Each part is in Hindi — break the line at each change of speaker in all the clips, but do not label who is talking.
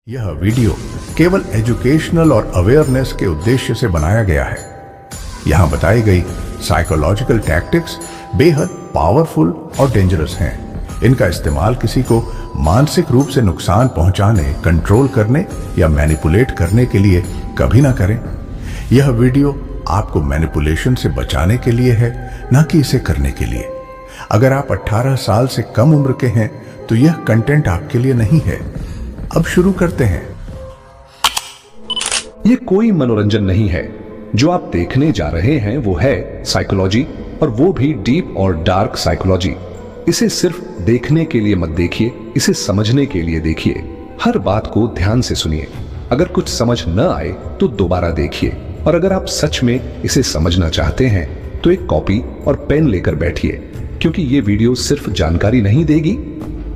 यह वीडियो केवल एजुकेशनल और अवेयरनेस के उद्देश्य से बनाया गया है। यहाँ बताई गई साइकोलॉजिकल टैक्टिक्स बेहद पावरफुल और डेंजरस हैं। इनका इस्तेमाल किसी को मानसिक रूप से नुकसान पहुंचाने, कंट्रोल करने या मैनिपुलेट करने के लिए कभी ना करें। यह वीडियो आपको मैनिपुलेशन से बचाने के लिए है, न कि इसे करने के लिए। अगर आप 18 साल से कम उम्र के हैं तो यह कंटेंट आपके लिए नहीं है। अब शुरू करते हैं।
ये कोई मनोरंजन नहीं है। जो आप देखने जा रहे हैं वो है साइकोलॉजी, और वो भी डीप और डार्क साइकोलॉजी। इसे सिर्फ देखने के लिए मत देखिए, इसे समझने के लिए देखिए। हर बात को ध्यान से सुनिए। अगर कुछ समझ न आए तो दोबारा देखिए, और अगर आप सच में इसे समझना चाहते हैं तो एक कॉपी और पेन लेकर बैठिए, क्योंकि ये वीडियो सिर्फ जानकारी नहीं देगी,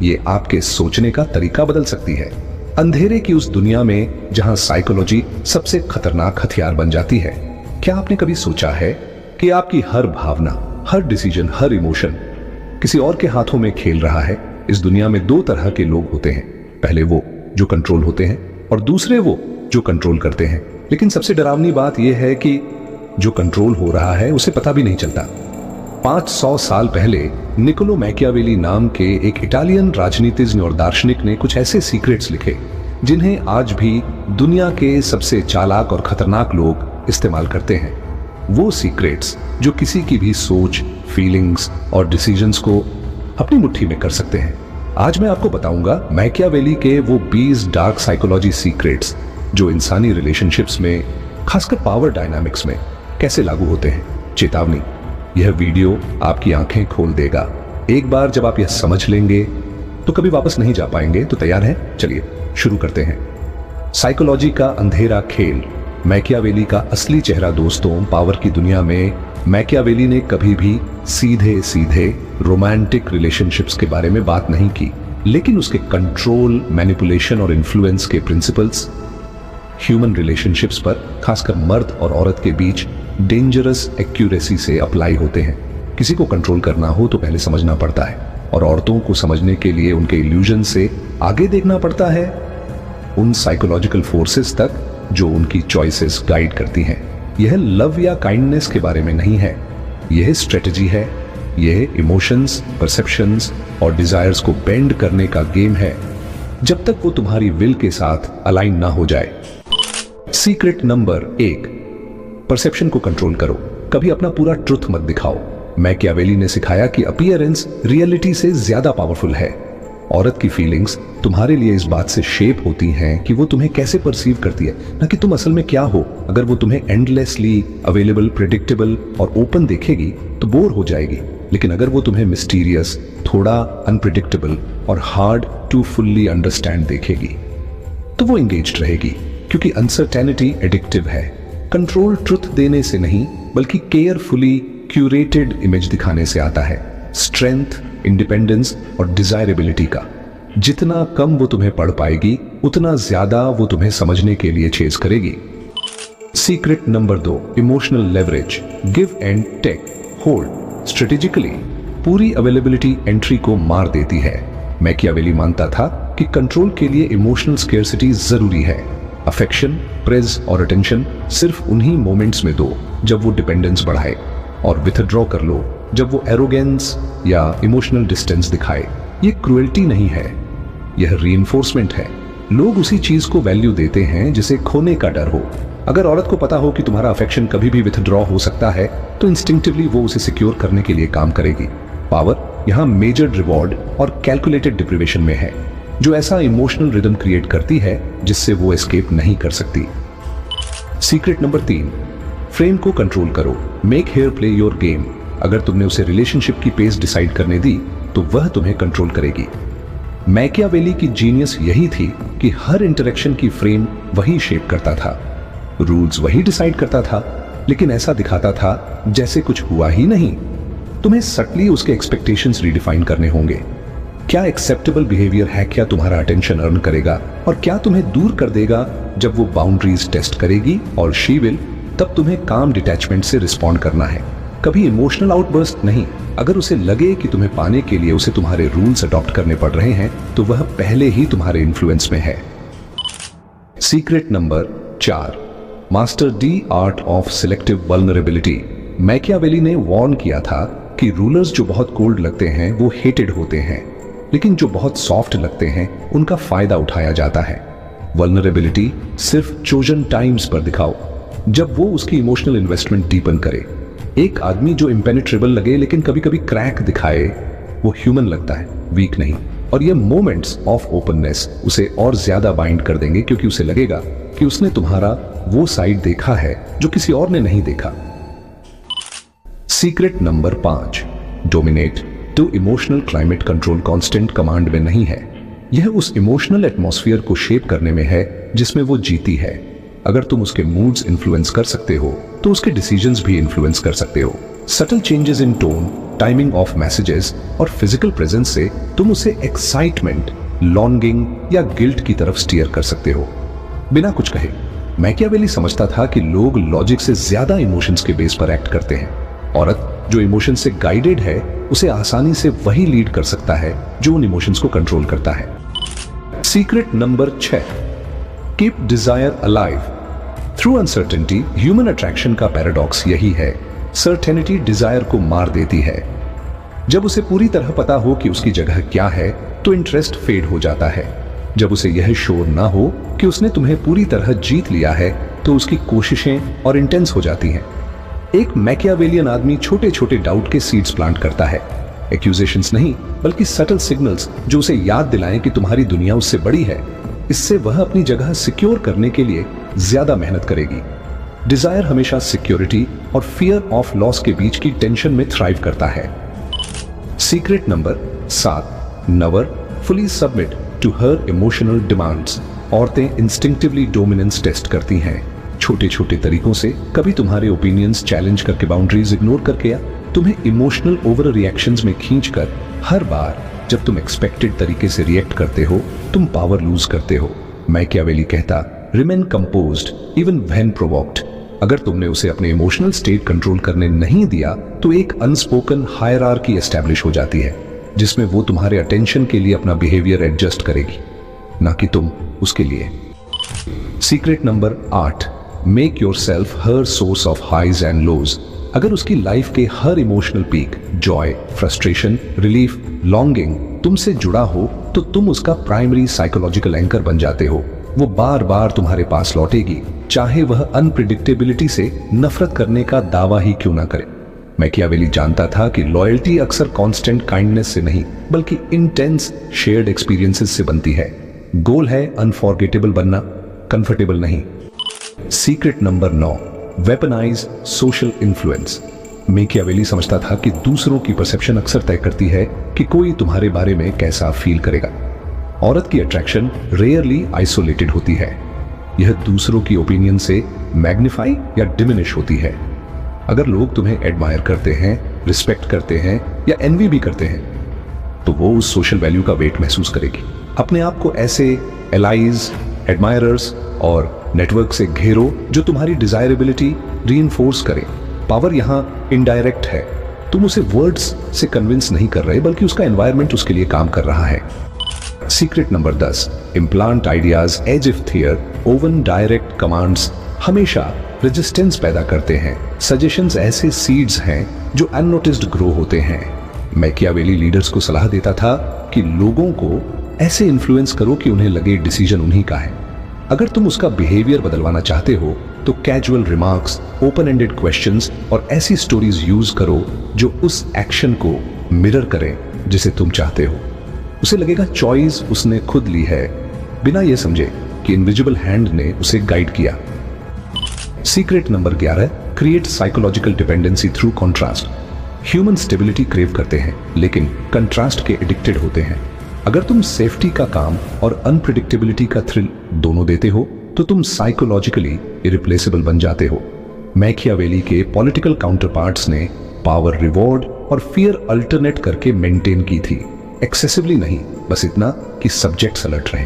ये आपके सोचने का तरीका बदल सकती है। अंधेरे की उस दुनिया में जहां साइकोलॉजी सबसे खतरनाक हथियार बन जाती है, क्या आपने कभी सोचा है कि आपकी हर भावना, हर डिसीजन, हर इमोशन किसी और के हाथों में खेल रहा है? इस दुनिया में दो तरह के लोग होते हैं। पहले वो जो कंट्रोल होते हैं, और दूसरे वो जो कंट्रोल करते हैं। लेकिन सबसे डरावनी बात यह है कि जो कंट्रोल हो रहा है उसे पता भी नहीं चलता। 500 साल पहले निकोलो मैकियावेली नाम के एक इटालियन राजनीतिज्ञ और दार्शनिक ने कुछ ऐसे सीक्रेट्स लिखे जिन्हें आज भी दुनिया के सबसे चालाक और खतरनाक लोग इस्तेमाल करते हैं। वो सीक्रेट्स जो किसी की भी सोच, फीलिंग्स और डिसीजंस को अपनी मुट्ठी में कर सकते हैं। आज मैं आपको बताऊंगा मैकियावेली के वो 20 डार्क साइकोलॉजी सीक्रेट्स जो इंसानी रिलेशनशिप्स में, खासकर पावर डायनामिक्स में कैसे लागू होते हैं। चेतावनी, यह वीडियो आपकी आंखें खोल देगा। एक बार जब आप यह समझ लेंगे तो कभी वापस नहीं जा पाएंगे। तो तैयार हैं? चलिए शुरू करते हैं। साइकोलॉजी का अंधेरा खेल। मैकियावेली का असली चेहरा। दोस्तों, पावर की दुनिया में मैकियावेली ने कभी भी सीधे सीधे रोमांटिक रिलेशनशिप्स के बारे में बात नहीं की, लेकिन उसके कंट्रोल, मैनिपुलेशन और इन्फ्लुएंस के प्रिंसिपल्स ह्यूमन रिलेशनशिप्स पर, खासकर मर्द और औरत के बीच डेंजरस एक्यूरेसी से अप्लाई होते हैं। किसी को कंट्रोल करना हो तो पहले समझना पड़ता है, और औरतों को समझने के लिए उनके इल्यूजन से आगे देखना पड़ता है, उन साइकोलॉजिकल फोर्सेस तक जो उनकी चॉइसेस गाइड करती हैं। यह लव या काइंडनेस के बारे में नहीं है, यह स्ट्रेटजी है। यह इमोशंस, परसेप्शंस और डिजायर्स को बेंड करने का गेम है, जब तक वो तुम्हारी विल के साथ अलाइन ना हो जाए। सीक्रेट नंबर 1, परसेप्शन को कंट्रोल करो। कभी अपना पूरा ट्रुथ मत दिखाओ। मैकियावेली ने सिखाया कि अपीयरेंस रियलिटी से ज्यादा पावरफुल है। औरत की फीलिंग्स तुम्हारे लिए इस बात से शेप होती हैं कि वो तुम्हें कैसे परसीव करती है, न कि तुम असल में क्या हो। अगर वो तुम्हें एंडलेसली अवेलेबल, प्रेडिक्टेबल और ओपन देखेगी तो बोर हो जाएगी, लेकिन अगर वो तुम्हें मिस्टीरियस, थोड़ा अनप्रिडिक्टेबल और हार्ड टू फुल्ली अंडरस्टैंड देखेगी तो वो एंगेज्ड रहेगी, क्योंकि अनसर्टेनिटी एडिक्टिव है। कंट्रोल ट्रुथ देने से नहीं, बल्कि केयरफुली क्यूरेटेड इमेज दिखाने से आता है। स्ट्रेंथ, इंडिपेंडेंस और डिजायरेबिलिटी का। जितना कम वो तुम्हें पढ़ पाएगी, उतना ज्यादा वो तुम्हें समझने के लिए चेज करेगी। Secret number 2, emotional leverage. Give and take, hold strategically. पूरी अवेलेबिलिटी एंट्री को मार देती है। मैकियावेली मानता था कि कंट्रोल के लिए इमोशनल स्केर्सिटी जरूरी है। अफेक्शन, प्रेज और अटेंशन सिर्फ उन्हीं मोमेंट्स में दो जब वो डिपेंडेंस बढ़ाए, और विथड्रॉ कर लो जब वो एरोगेंस या इमोशनल डिस्टेंस दिखाए। ये क्रुएल्टी नहीं है, यह रीइंफोर्समेंट है। लोग उसी चीज को वैल्यू देते हैं जिसे खोने का डर हो। अगर औरत को पता हो कि तुम्हारा अफेक्शन कभी भी विथड्रॉ हो सकता है, तो इंस्टिंक्टिवली वो उसे सिक्योर करने के लिए काम करेगी। पावर यहां मेजर्ड रिवॉर्ड और कैलकुलेटेड डिप्रिवेशन में है, जो ऐसा इमोशनल रिदम क्रिएट करती है जिससे वो एस्केप नहीं कर सकती। सीक्रेट नंबर 3, फ्रेम को कंट्रोल करो। Make her play your game. अगर तुमने उसे रिलेशनशिप की पेस डिसाइड करने दी तो वह तुम्हें कंट्रोल करेगी। मैकियावेली की जीनियस यही थी कि हर इंटरेक्शन की फ्रेम वही शेप करता था, रूल्स वही डिसाइड करता था, लेकिन ऐसा दिखाता था जैसे कुछ हुआ ही नहीं। तुम्हें सटली उसके एक्सपेक्टेशंस रीडिफाइन करने होंगे। क्या एक्सेप्टेबल बिहेवियर है, क्या तुम्हारा अटेंशन अर्न करेगा, और क्या तुम्हें दूर कर देगा जब वो बाउंड्रीज टेस्ट करेगी, और शी विल, तब तुम्हें काम डिटैचमेंट से रिस्पॉन्ड करना है। कभी इमोशनल आउटबर्स्ट नहीं। अगर उसे लगे कि तुम्हें पाने के लिए उसे तुम्हारे रूल्स अडॉप्ट करने पड़ रहे हैं, तो वह पहले ही तुम्हारे इन्फ्लुएंस में है। Secret number 4, master the art of selective vulnerability. Machiavelli ने वार्न किया था कि रूलर्स जो बहुत कोल्ड लगते हैं वो हेटेड होते हैं, लेकिन जो बहुत सॉफ्ट लगते हैं उनका फायदा उठाया जाता है। वल्नरेबिलिटी सिर्फ चोजन टाइम्स पर दिखाओ, जब वो उसकी इमोशनल इन्वेस्टमेंट डीपन करे। एक आदमी जो इम्पेनिट्रेबल लगे लेकिन कभी कभी क्रैक दिखाए, वो ह्यूमन लगता है, वीक नहीं। और ये मोमेंट्स ऑफ ओपननेस उसे और ज्यादा बाइंड कर देंगे, क्योंकि उसे लगेगा कि उसने तुम्हारा वो साइड देखा है जो किसी और ने नहीं देखा। Secret number 5, dominate to emotional climate control constant command में नहीं है। यह उस इमोशनल एटमॉस्फेयर को शेप करने में है जिसमें वो जीती है। अगर तुम उसके मूड्स इन्फ्लुएंस कर सकते हो तो उसके डिसीजंस भी इन्फ्लुएंस कर सकते हो। Subtle changes in tone, timing of messages और फिजिकल प्रेजेंस से तुम उसे एक्साइटमेंट, लॉन्गिंग या गिल्ट की तरफ स्टीयर कर सकते हो बिना कुछ कहे। मैकियावेली समझता था कि लोग लॉजिक से ज्यादा इमोशंस के बेस पर एक्ट करते हैं। औरत जो इमोशन से गाइडेड है उसे आसानी से वही लीड कर सकता है जो उन इमोशंस को कंट्रोल करता है। Secret number 6, keep desire alive through uncertainty. Human attraction का पैराडॉक्स यही है, सर्टेनिटी डिजायर को मार देती है। जब उसे पूरी तरह पता हो कि उसकी जगह क्या है तो इंटरेस्ट फेड हो जाता है। जब उसे यह श्योर ना हो कि उसने तुम्हें पूरी तरह जीत लिया है तो उसकी कोशिशें और इंटेंस हो जाती हैं। एक मैकियावेलियन आदमी छोटे छोटे डाउट के सीड्स प्लांट करता है, एक्यूजेशंस नहीं बल्कि सटल सिग्नल्स जो उसे याद दिलाएं कि तुम्हारी दुनिया उससे बड़ी है। इससे वह अपनी जगह सिक्योर करने के लिए ज्यादा मेहनत करेगी। डिजायर हमेशा सिक्योरिटी और फियर ऑफ लॉस के बीच की टेंशन में थ्राइव करता है। Secret number 7, never fully submit to her emotional demands. औरतें इंस्टिंक्टिवली डोमिनेंस टेस्ट करती हैं, छोटे छोटे तरीकों से। कभी तुम्हारे ओपिनियंस चैलेंज करके, बाउंड्रीज इग्नोर करके, या तुम्हें इमोशनल ओवर रिएक्शंस में खींचकर। हर बार जब तुम एक्सपेक्टेड तरीके से रिएक्ट करते हो तुम पावर लूज करते हो। मैकियावेली कहता, remain composed even when provoked. अगर तुमने उसे अपने इमोशनल स्टेट कंट्रोल करने नहीं दिया तो एक अनस्पोकन हायरार्की एस्टैब्लिश हो जाती है जिसमें वो तुम्हारे अटेंशन के लिए अपना बिहेवियर एडजस्ट करेगी, ना कि तुम उसके लिए। Secret number 8, make yourself her source of highs and lows. अगर उसकी लाइफ के हर emotional peak, joy, frustration, relief, longing तुमसे जुड़ा हो तो तुम उसका प्राइमरी साइकोलॉजिकल एंकर बन जाते हो। वो बार बार तुम्हारे पास लौटेगी, चाहे वह अनप्रिडिक्टेबिलिटी से नफरत करने का दावा ही क्यों ना करे। मैकियावेली जानता था कि लॉयल्टी अक्सर कांस्टेंट काइंडनेस से नहीं बल्कि इंटेंस शेयर्ड एक्सपीरियंसेस से बनती है। गोल है अनफॉरगेटेबल बनना, कंफर्टेबल नहीं। Secret number 9, weaponize social influence. Machiavelli समझता था कि दूसरों की परसेप्शन अक्सर तय करती है कि कोई तुम्हारे बारे में कैसा फील करेगा। औरत की अट्रैक्शन रेयरली आइसोलेटेड होती है, यह दूसरों की ओपिनियन से मैग्निफाई या डिमिनिश होती है। अगर लोग तुम्हें एडमायर करते हैं, रिस्पेक्ट करते हैं या एनवी भी करते हैं तो वो उस सोशल वैल्यू का वेट महसूस करेगी। अपने आप को ऐसे एलाइज, एडमायरर्स और नेटवर्क से घेरो जो तुम्हारी डिजायरेबिलिटी रीइंफोर्स करे। पावर यहां इनडायरेक्ट है, तुम उसे वर्ड्स से कन्विंस नहीं कर रहे बल्कि उसका एनवायरनमेंट उसके लिए काम कर रहा है। Secret number 10, implant ideas as if their own direct commands हमेशा रेजिस्टेंस पैदा करते हैं। सजेशंस ऐसे सीड्स हैं जो अननोटिस्ड ग्रो होते हैं। मैकियावेली लीडर्स को सलाह देता था कि लोगों को ऐसे इन्फ्लुएंस करो कि उन्हें लगे डिसीजन उन्हीं का है। अगर तुम उसका बिहेवियर बदलवाना चाहते हो तो casual remarks, open ended questions और ऐसी स्टोरीज यूज करो जो उस एक्शन को मिरर करें जिसे तुम चाहते हो। उसे लगेगा चॉइस उसने खुद ली है, बिना यह समझे कि इनविजिबल हैंड ने उसे गाइड किया। Secret number 11, create psychological dependency through contrast. Human stability crave करते हैं लेकिन कंट्रास्ट के एडिक्टेड होते हैं। अगर तुम सेफ्टी का काम और अनप्रिडिक्टेबिलिटी का थ्रिल दोनों देते हो तो तुम साइकोलॉजिकली इरिप्लेसेबल बन जाते हो। मैकियावेली के पॉलिटिकल काउंटरपार्ट्स ने पावर रिवॉर्ड और फियर अल्टरनेट करके मेंटेन की थी। एक्सेसिवली नहीं, बस इतना कि सब्जेक्ट्स अलर्ट रहे।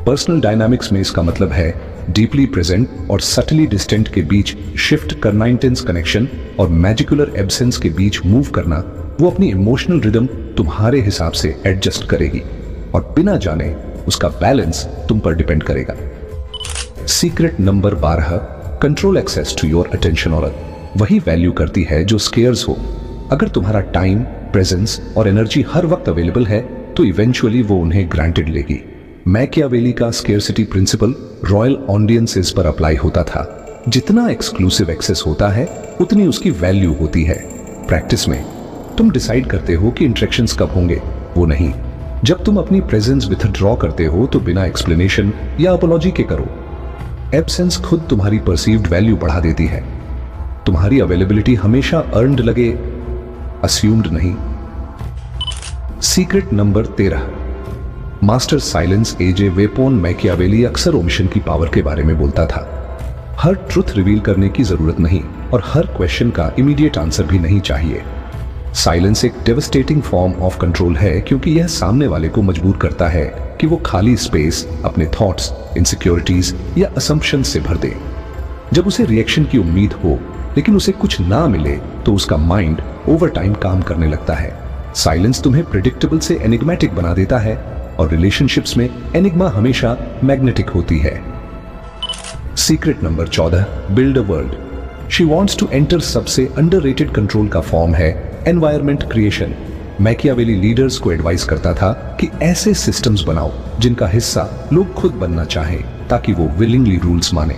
पर्सनल डायनामिक्स में इसका मतलब है डीपली प्रेजेंट और सटली डिस्टेंट के बीच शिफ्ट करना, इंटेंस कनेक्शन और मैजिकुलर एब्सेंस के बीच मूव करना। वो अपनी इमोशनल रिदम तुम्हारे हिसाब से एडजस्ट करेगी और बिना जाने उसका बैलेंस तुम पर डिपेंड करेगा। Secret number 12, control access to your attention order वही वैल्यू करती है जो स्केयर्स हो। अगर तुम्हारा टाइम, प्रेजेंस और एनर्जी हर वक्त अवेलेबल है तो इवेंचुअली वो उन्हें ग्रांटेड लेगी। मैकियावेली का स्केर्सिटी प्रिंसिपल रॉयल ऑडियंसेस पर अप्लाई होता था। जितना एक्सक्लूसिव एक्सेस होता है उतनी उसकी वैल्यू होती है। प्रैक्टिस में तुम डिसाइड करते हो कि इंटरेक्शंस कब होंगे, वो नहीं। जब तुम अपनी प्रेजेंस विथड्रॉ करते हो तो बिना एक्सप्लेनेशन या अपॉलॉजी के करो। एब्सेंस खुद तुम्हारी परसीव्ड वैल्यू बढ़ा देती है। तुम्हारी अवेलेबिलिटी हमेशा अर्न्ड लगे, अस्यूम्ड नहीं। सीक्रेट नंबर 13, मास्टर साइलेंस एजे वेपोन मैकियावेली अक्सर ओमिशन की पावर के बारे में बोलता था। हर ट्रुथ रिवील करने की जरूरत नहीं और हर क्वेश्चन का इमीडिएट आंसर भी नहीं चाहिए। साइलेंस एक डेवस्टेटिंग फॉर्म ऑफ कंट्रोल है क्योंकि यह सामने वाले को मजबूर करता है कि वो खाली स्पेस अपने थॉट्स, इनसिक्योरिटीज या असम्पशंस से भर दे। जब उसे रिएक्शन की उम्मीद हो लेकिन उसे कुछ ना मिले तो उसका माइंड ओवर टाइम काम करने लगता है। साइलेंस तुम्हें प्रेडिक्टेबल से एनिग्मेटिक बना देता है और रिलेशनशिप्स में एनिग्मा हमेशा मैग्नेटिक होती है। Secret number 14, build a world she wants to enter सबसे अंडररेटेड कंट्रोल का फॉर्म है एनवायरनमेंट क्रिएशन। मैकियावेली लीडर्स को एडवाइस करता था कि ऐसे सिस्टम्स बनाओ जिनका हिस्सा लोग खुद बनना चाहें ताकि वो विलिंगली रूल्स माने।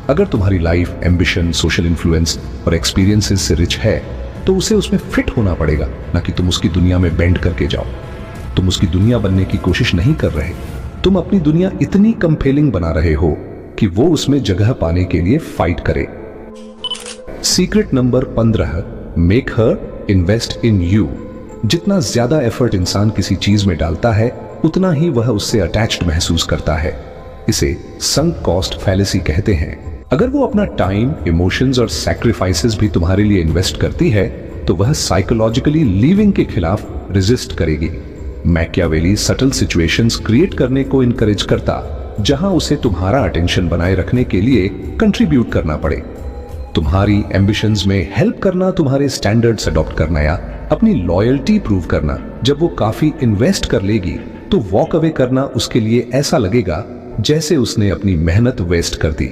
अगर तुम्हारी लाइफ एम्बिशन, सोशल इन्फ्लुएंस और एक्सपीरियंसेस से रिच है तो उसे उसमें फिट होना पड़ेगा, ना कि तुम उसकी दुनिया में बेंड करके जाओ। तुम उसकी दुनिया बनने की कोशिश नहीं कर रहे, तुम अपनी दुनिया इतनी कंपेलिंग बना रहे हो कि वो उसमें जगह पाने के लिए फाइट करे। Secret number 15, make her invest in you. जितना ज्यादा एफर्ट इंसान किसी चीज में डालता है उतना ही वह उससे अटैच्ड महसूस करता है। इसे संक कॉस्ट फैलेसी कहते हैं। अगर वो अपना टाइम, इमोशंस और सैक्रिफाइसेस भी तुम्हारे लिए इन्वेस्ट करती है तो वह साइकोलॉजिकली लीविंग के खिलाफ रेजिस्ट करेगी। मैकियावेली सटल सिचुएशंस क्रिएट करने को इनकरेज करता जहां उसे तुम्हारा अटेंशन बनाए रखने के लिए कंट्रीब्यूट करना पड़े। तुम्हारी एम्बिशंस में हेल्प करना, तुम्हारे स्टैंडर्ड्स अडॉप्ट करना या अपनी लॉयल्टी प्रूव करना। जब वो काफी इन्वेस्ट कर लेगी तो वॉक अवे करना उसके लिए ऐसा लगेगा जैसे उसने अपनी मेहनत वेस्ट कर दी।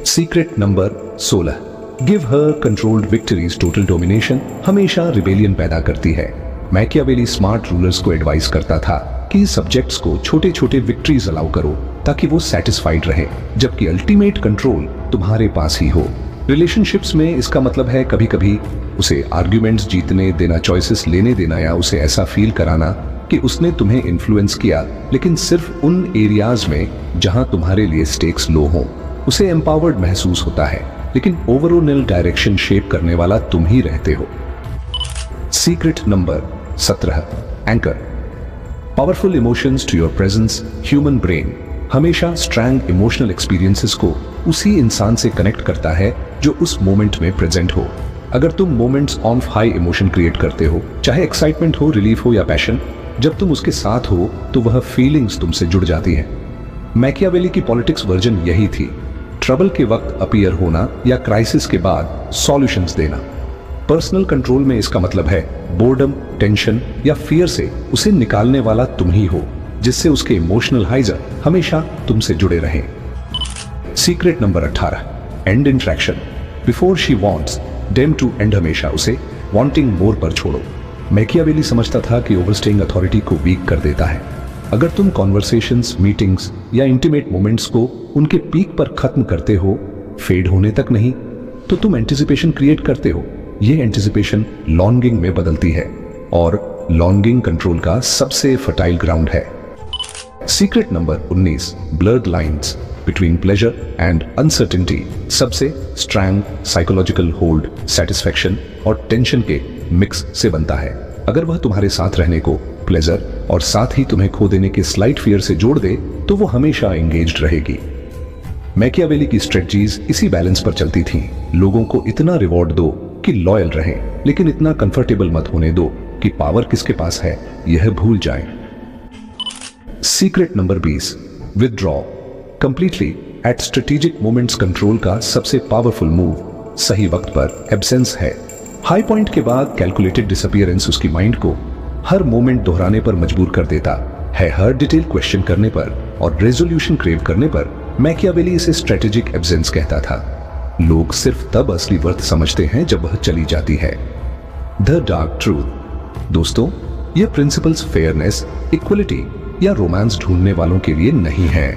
Secret number 16, give her controlled victories total domination हमेशा रिबेलियन पैदा करती है। मैकियावेली स्मार्ट रूलर्स को एडवाइस करता था कि सब्जेक्ट्स को छोटे छोटे विक्ट्रीज अलाउ करो ताकि वो सेटिस्फाइड रहे, जबकि अल्टीमेट कंट्रोल तुम्हारे पास ही हो। रिलेशनशिप्स में इसका मतलब है कभी कभी उसे आर्ग्यूमेंट्स जीतने देना, चॉइसेस लेने देना या उसे ऐसा फील कराना कि उसने तुम्हें इन्फ्लुएंस किया, लेकिन सिर्फ उन एरियाज में जहां तुम्हारे लिए स्टेक्स लो हो। उसे एम्पावर्ड महसूस होता है लेकिन ओवरऑल डायरेक्शन शेप करने वाला तुम ही रहते हो। Secret number 17, anchor powerful emotions to your presence. Human brain हमेशा स्ट्रॉन्ग इमोशनल एक्सपीरियंसेस को उसी इंसान से कनेक्ट करता है जो उस मोमेंट में प्रेजेंट हो। अगर तुम moments of high emotion create करते हो, चाहे एक्साइटमेंट हो, रिलीफ हो या पैशन, जब तुम उसके साथ हो तो वह फीलिंग्स तुमसे जुड़ जाती है। मैकियावेली की पॉलिटिक्स वर्जन यही थी, ट्रबल के वक्त अपीयर होना या क्राइसिस के बाद सॉल्यूशंस देना। पर्सनल कंट्रोल में इसका मतलब है बोर्डम, टेंशन या फियर से उसे निकालने वाला तुम ही हो, जिससे उसके इमोशनल हाइजर हमेशा तुमसे जुड़े रहें। Secret number 18, end interaction before she wants them to end. हमेशा उसे वांटिंग मोर पर छोड़ो। मैकियावेली समझता था कि ओवरस्टेइंग अथॉरिटी को वीक कर देता है। अगर तुम कॉन्वर्सेशंस, मीटिंग्स या इंटीमेट मोमेंट्स को उनके पीक पर खत्म करते हो, फेड होने तक नहीं, तो तुम एंटिसिपेशन क्रिएट करते हो। ये एंटिसिपेशन लॉन्गिंग में बदलती है और लॉन्गिंग कंट्रोल का सबसे फर्टाइल ग्राउंड है। Secret number 19, blurred lines between pleasure and uncertainty. सबसे स्ट्रॉन्ग साइकोलॉजिकल होल्ड सेटिस्फैक्शन और टेंशन के मिक्स से बनता है। अगर वह तुम्हारे साथ रहने को प्लेजर और साथ ही तुम्हें खो देने के स्लाइट फियर से जोड़ दे तो वो हमेशा एंगेज्ड रहेगी। मैकियावेली की स्ट्रेटजीज इसी बैलेंस पर चलती थीं। लोगों को इतना रिवॉर्ड दो कि लॉयल रहें, लेकिन इतना कंफर्टेबल मत होने दो कि पावर किसके पास है यह भूल जाएं। Secret number 20, withdraw completely eight strategic moments. Control का सबसे पावरफुल मूव सही वक्त पर एब्सेंस है। हाई पॉइंट के बाद कैलकुलेटेड डिसअपीयरेंस उसकी माइंड को हर मोमेंट दोहराने पर मजबूर कर देता है। हर डिटेल क्वेश्चन करने पर और रेजोल्यूशन क्रेव करने पर मैकियावेली इसे स्ट्रेटेजिक एब्सेंस कहता था। लोग सिर्फ तब असली वर्थ समझते हैं जब वह चली जाती है। The dark truth. दोस्तों, यह प्रिंसिपल्स फेयरनेस, इक्वलिटी या रोमांस ढूंढने वालों के लिए नहीं है।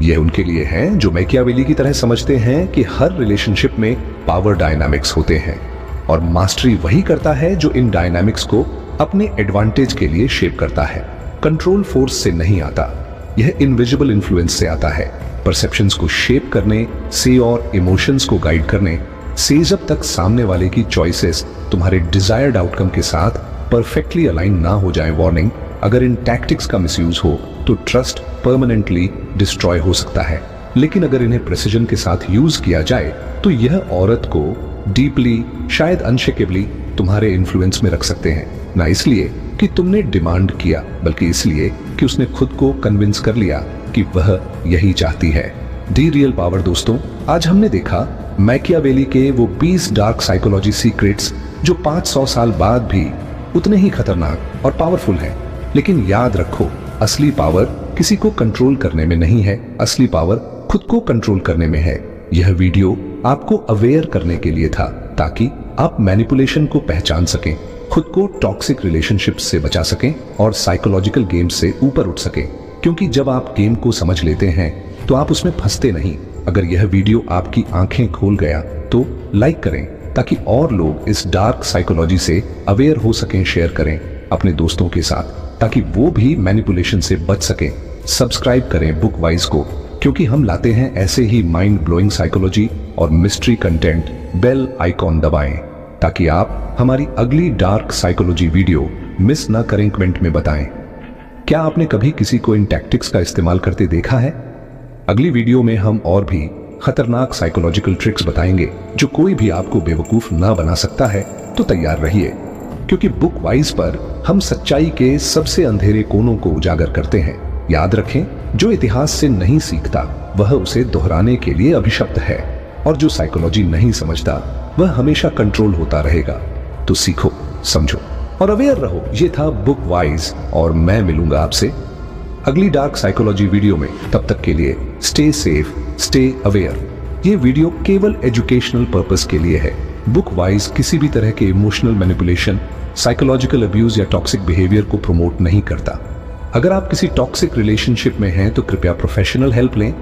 यह उनके लिए है जो मैकियावेली की तरह समझते हैं कि हर रिलेशनशिप में पावर डायनामिक्स होते हैं और मास्टरी वही करता है जो इन डायनामिक्स को अपने एडवांटेज के लिए शेप करता है। कंट्रोल फोर्स से नहीं आता, यह इनविजिबल इन्फ्लुएंस से आता है। परसेप्शंस को शेप करने से और इमोशंस को गाइड करने से जब तक सामने वाले की चॉइसेस तुम्हारे डिजायर्ड आउटकम के साथ परफेक्टली अलाइन ना हो जाए, वार्निंग, अगर इन टैक्टिक्स का मिसयूज हो तो ट्रस्ट परमानेंटली डिस्ट्रॉय हो सकता है। लेकिन अगर इन्हें प्रेसिजन के साथ यूज किया जाए तो यह औरत को डीपली, शायद अनशेकेबली तुम्हारे इन्फ्लुएंस में रख सकते हैं, ना इसलिए कि तुमने डिमांड किया बल्कि इसलिए कि उसने खुद को कन्विंस कर लिया कि वह यही चाहती है। दी रियल पावर। दोस्तों, आज हमने देखा मैकियावेली के वो 20 डार्क साइकोलॉजी सीक्रेट्स जो 500 साल बाद भी उतने ही खतरनाक और पावरफुल हैं। लेकिन याद रखो, असली पावर किसी को कंट्रोल करने में नहीं है, असली पावर खुद को कंट्रोल करने में है। यह वीडियो आपको अवेयर करने के लिए था ताकि आप मैनिपुलेशन को पहचान सकें, खुद को टॉक्सिक रिलेशनशिप्स से बचा सकें और साइकोलॉजिकल गेम्स से ऊपर उठ सकें। क्योंकि जब आप गेम को समझ लेते हैं तो आप उसमें फंसते नहीं। अगर यह वीडियो आपकी आंखें खोल गया तो लाइक करें ताकि और लोग इस डार्क साइकोलॉजी से अवेयर हो सकें। शेयर करें अपने दोस्तों के साथ ताकि वो भी मैनिपुलेशन से बच सकें। सब्सक्राइब करें बुक वाइज को, क्योंकि हम लाते हैं ऐसे ही माइंड ब्लोइंग साइकोलॉजी और मिस्ट्री कंटेंट। बेल आइकॉन दबाएं ताकि आप हमारी अगली डार्क साइकोलॉजी वीडियो मिस ना करें। कमेंट में बताएं, क्या आपने कभी किसी को इन टैक्टिक्स का इस्तेमाल करते देखा है? अगली वीडियो में हम और भी खतरनाक साइकोलॉजिकल ट्रिक्स बताएंगे जो कोई भी आपको बेवकूफ ना बना सकता है। तो तैयार रहिए, क्योंकि बुक वाइज पर हम सच्चाई के सबसे अंधेरे कोनों को उजागर करते हैं। याद रखें, जो इतिहास से नहीं सीखता वह उसे दोहराने के लिए अभिशप्त है, और जो साइकोलॉजी नहीं समझता वह हमेशा कंट्रोल होता रहेगा। तो सीखो, समझो और अवेयर रहो। ये था बुक वाइज और मैं मिलूंगा आपसे अगली डार्क साइकोलॉजी वीडियो में। तब तक के लिए स्टे सेफ, स्टे अवेयर। ये वीडियो केवल एजुकेशनल पर्पस के लिए है। बुक वाइज किसी भी तरह के इमोशनल मैनिपुलेशन, साइकोलॉजिकल अब्यूज या टॉक्सिक बिहेवियर को प्रमोट नहीं करता। अगर आप किसी टॉक्सिक रिलेशनशिप में हैं तो कृपया प्रोफेशनल हेल्प लें